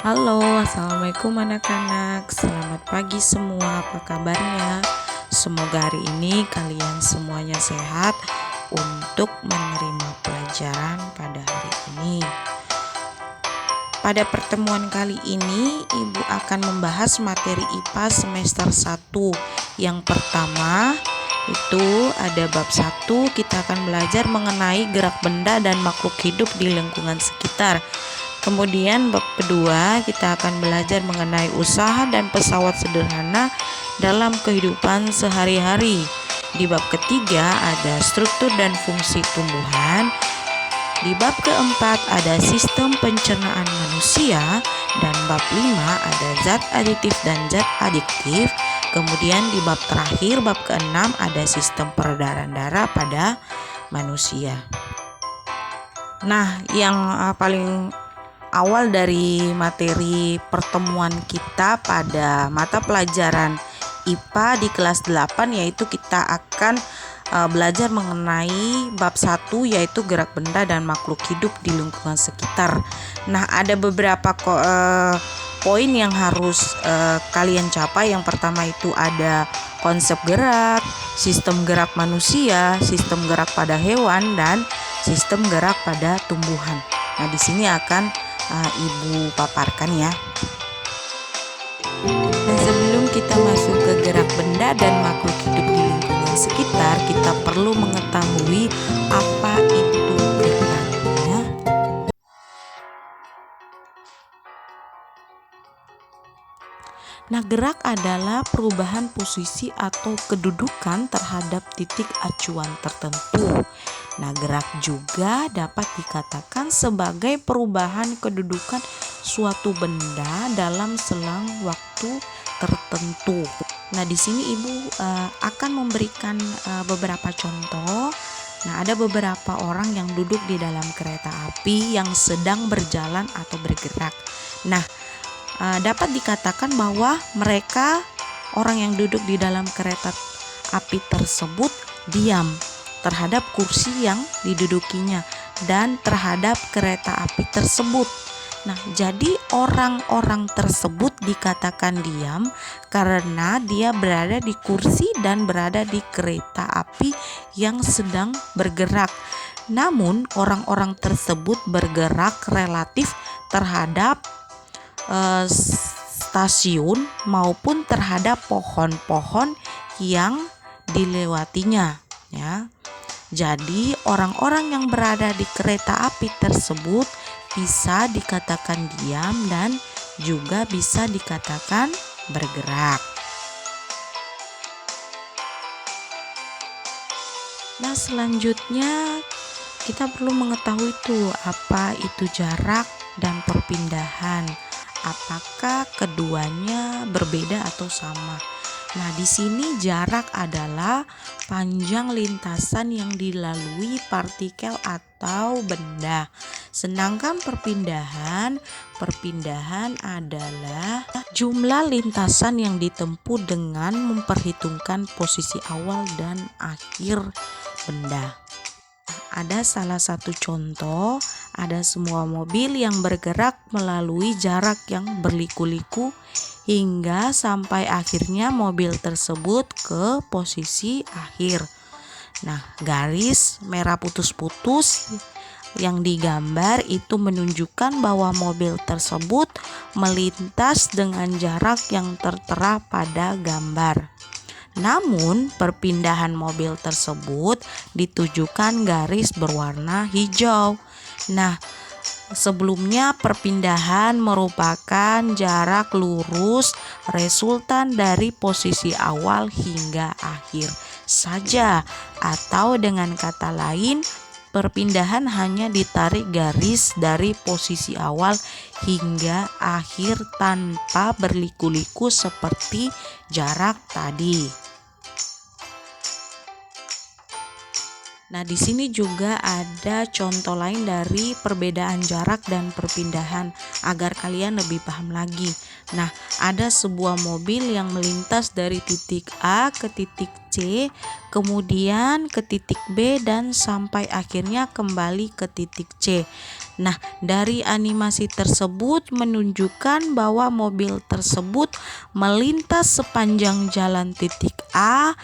Halo, assalamualaikum anak-anak. Selamat pagi semua. Apa kabarnya? Semoga hari ini kalian semuanya sehat untuk menerima pelajaran pada hari ini. Pada pertemuan kali ini, Ibu akan membahas materi IPA semester 1. Yang pertama itu ada bab 1, kita akan belajar mengenai gerak benda dan makhluk hidup di lingkungan sekitar. Kemudian bab kedua kita akan belajar mengenai usaha dan pesawat sederhana dalam kehidupan sehari-hari. Di bab ketiga ada struktur dan fungsi tumbuhan. Di bab keempat ada sistem pencernaan manusia. Dan bab 5 ada zat aditif dan zat adiktif. Kemudian di bab terakhir, bab keenam ada sistem peredaran darah pada manusia. Nah, yang paling awal dari materi pertemuan kita pada mata pelajaran IPA di kelas 8 yaitu kita akan belajar mengenai bab 1 yaitu gerak benda dan makhluk hidup di lingkungan sekitar. Nah, ada beberapa poin yang harus kalian capai. Yang pertama itu ada konsep gerak, sistem gerak manusia, sistem gerak pada hewan, dan sistem gerak pada tumbuhan. Nah, di sini akan Ibu paparkan ya. Nah, sebelum kita masuk ke gerak benda dan makhluk hidup di lingkungan sekitar, kita perlu mengetahui apa itu gerak ya. Nah, gerak adalah perubahan posisi atau kedudukan terhadap titik acuan tertentu. Nah, gerak juga dapat dikatakan sebagai perubahan kedudukan suatu benda dalam selang waktu tertentu. Nah, di sini Ibu akan memberikan beberapa contoh. Nah, ada beberapa orang yang duduk di dalam kereta api yang sedang berjalan atau bergerak. Nah, dapat dikatakan bahwa mereka orang yang duduk di dalam kereta api tersebut diam terhadap kursi yang didudukinya dan terhadap kereta api tersebut. Nah, jadi orang-orang tersebut dikatakan diam karena dia berada di kursi dan berada di kereta api yang sedang bergerak. Namun, orang-orang tersebut bergerak relatif terhadap stasiun maupun terhadap pohon-pohon yang dilewatinya ya. Jadi orang-orang yang berada di kereta api tersebut bisa dikatakan diam dan juga bisa dikatakan bergerak. Nah, selanjutnya kita perlu mengetahui apa itu jarak dan perpindahan. Apakah keduanya berbeda atau sama? Nah, di sini jarak adalah panjang lintasan yang dilalui partikel atau benda. Sedangkan perpindahan adalah jumlah lintasan yang ditempuh dengan memperhitungkan posisi awal dan akhir benda. Ada salah satu contoh, ada semua mobil yang bergerak melalui jarak yang berliku-liku hingga sampai akhirnya mobil tersebut ke posisi akhir. Nah, garis merah putus-putus yang digambar itu menunjukkan bahwa mobil tersebut melintas dengan jarak yang tertera pada gambar. Namun, perpindahan mobil tersebut ditujukan garis berwarna hijau. Nah, sebelumnya perpindahan merupakan jarak lurus resultan dari posisi awal hingga akhir saja, atau dengan kata lain, perpindahan hanya ditarik garis dari posisi awal hingga akhir tanpa berliku-liku seperti jarak tadi. Nah, di sini juga ada contoh lain dari perbedaan jarak dan perpindahan agar kalian lebih paham lagi. Nah, ada sebuah mobil yang melintas dari titik A ke titik C, kemudian ke titik B dan sampai akhirnya kembali ke titik C. Nah, dari animasi tersebut menunjukkan bahwa mobil tersebut melintas sepanjang jalan titik A,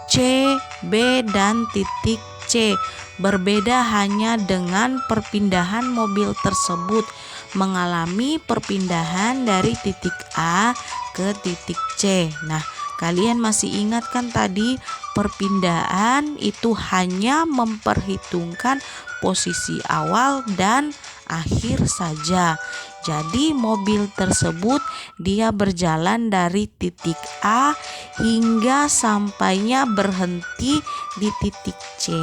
C, B, dan titik C. Berbeda hanya dengan perpindahan mobil tersebut mengalami perpindahan dari titik A ke titik C. Nah, kalian masih ingat kan tadi perpindahan itu hanya memperhitungkan posisi awal dan akhir saja. Jadi mobil tersebut dia berjalan dari titik A hingga sampainya berhenti di titik C,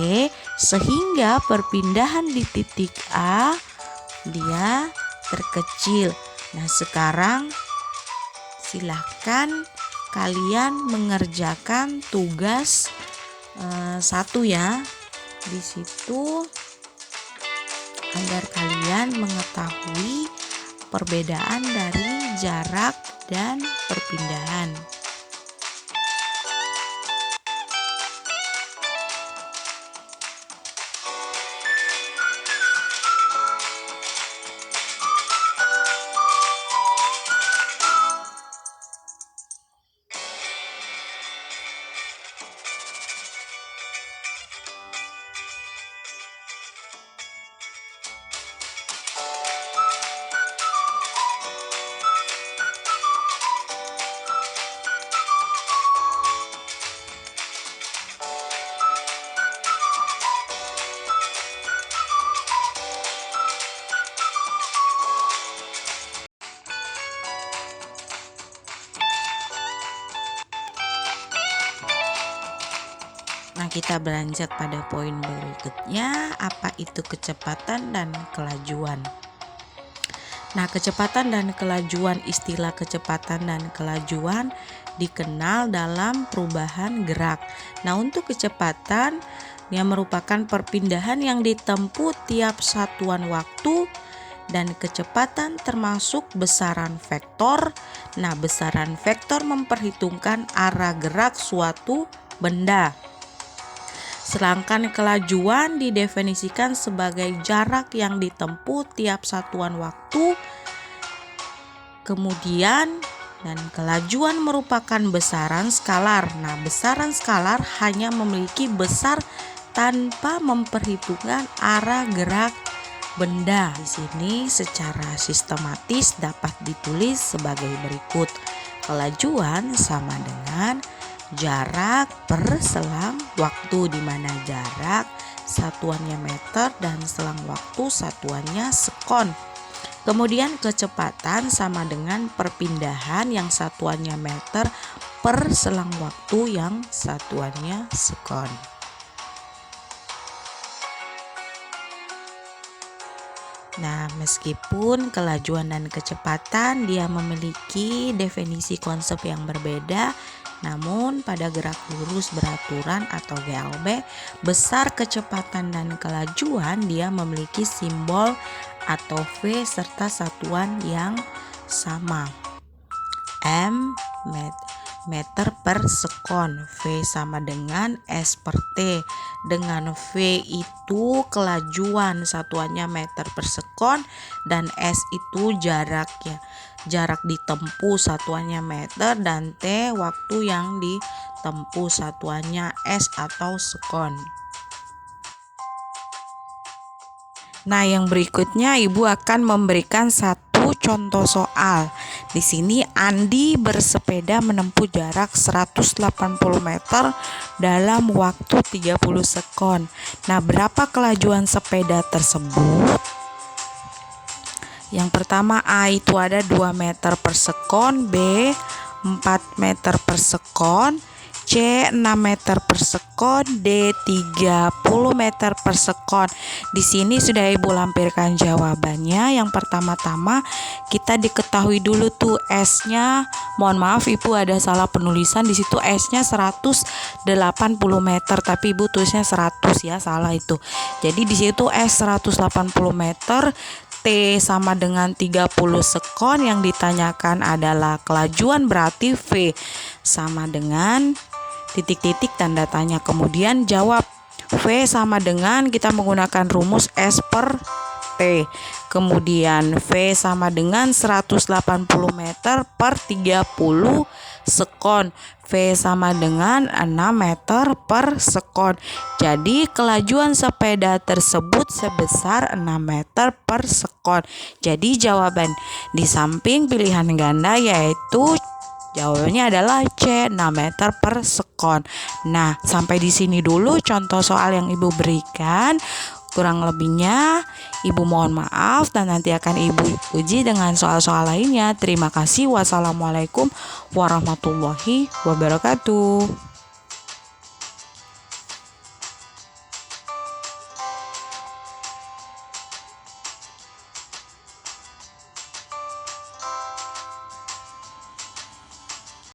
sehingga perpindahan di titik A dia terkecil. Nah, sekarang silahkan kalian mengerjakan tugas 1 ya. Di situ agar kalian mengetahui perbedaan dari jarak dan perpindahan. Nah, kita beranjak pada poin berikutnya, apa itu kecepatan dan kelajuan. Nah, kecepatan dan kelajuan, istilah kecepatan dan kelajuan dikenal dalam perubahan gerak. Nah, untuk kecepatan yang merupakan perpindahan yang ditempuh tiap satuan waktu, dan kecepatan termasuk besaran vektor. Nah, besaran vektor memperhitungkan arah gerak suatu benda. Sedangkan kelajuan didefinisikan sebagai jarak yang ditempuh tiap satuan waktu. Kemudian, dan kelajuan merupakan besaran skalar. Nah, besaran skalar hanya memiliki besar tanpa memperhitungkan arah gerak benda. Di sini secara sistematis dapat ditulis sebagai berikut. Kelajuan sama dengan jarak per selang waktu, di mana jarak satuannya meter dan selang waktu satuannya sekon. Kemudian kecepatan sama dengan perpindahan yang satuannya meter per selang waktu yang satuannya sekon. Nah, meskipun kelajuan dan kecepatan dia memiliki definisi konsep yang berbeda, namun pada gerak lurus beraturan atau GLB, besar kecepatan dan kelajuan dia memiliki simbol atau V serta satuan yang sama. M meter per sekon, V sama dengan S per T. Dengan V itu kelajuan, satuannya meter per sekon, dan S itu jaraknya. Jarak ditempuh satuannya meter, dan T waktu yang ditempuh satuannya S atau sekon. Nah, yang berikutnya Ibu akan memberikan satu contoh soal. Di sini Andi bersepeda menempuh jarak 180 meter dalam waktu 30 sekon. Nah, berapa kelajuan sepeda tersebut? Yang pertama A itu ada 2 meter per sekon, B 4 meter per sekon, C 6 meter per sekon, D 30 meter per sekon. Di sini sudah Ibu lampirkan jawabannya. Yang pertama-tama kita diketahui dulu tuh S-nya. Mohon maaf Ibu ada salah penulisan, di situ S-nya 180 meter tapi Ibu tulisnya 100 ya, salah itu. Jadi di situ S 180 meter, T sama dengan 30 sekon. Yang ditanyakan adalah kelajuan, berarti V sama dengan titik-titik tanda tanya. Kemudian jawab. V sama dengan, kita menggunakan rumus S per T. Kemudian V sama dengan 180 meter per 30 sekon. V sama dengan 6 meter per sekon. Jadi kelajuan sepeda tersebut sebesar 6 meter per sekon. Jadi jawaban di samping pilihan ganda yaitu jawabannya adalah C, 6 meter per sekon. Nah, sampai di sini dulu contoh soal yang Ibu berikan. Kurang lebihnya Ibu mohon maaf dan nanti akan Ibu uji dengan soal-soal lainnya. Terima kasih. Wassalamualaikum warahmatullahi wabarakatuh.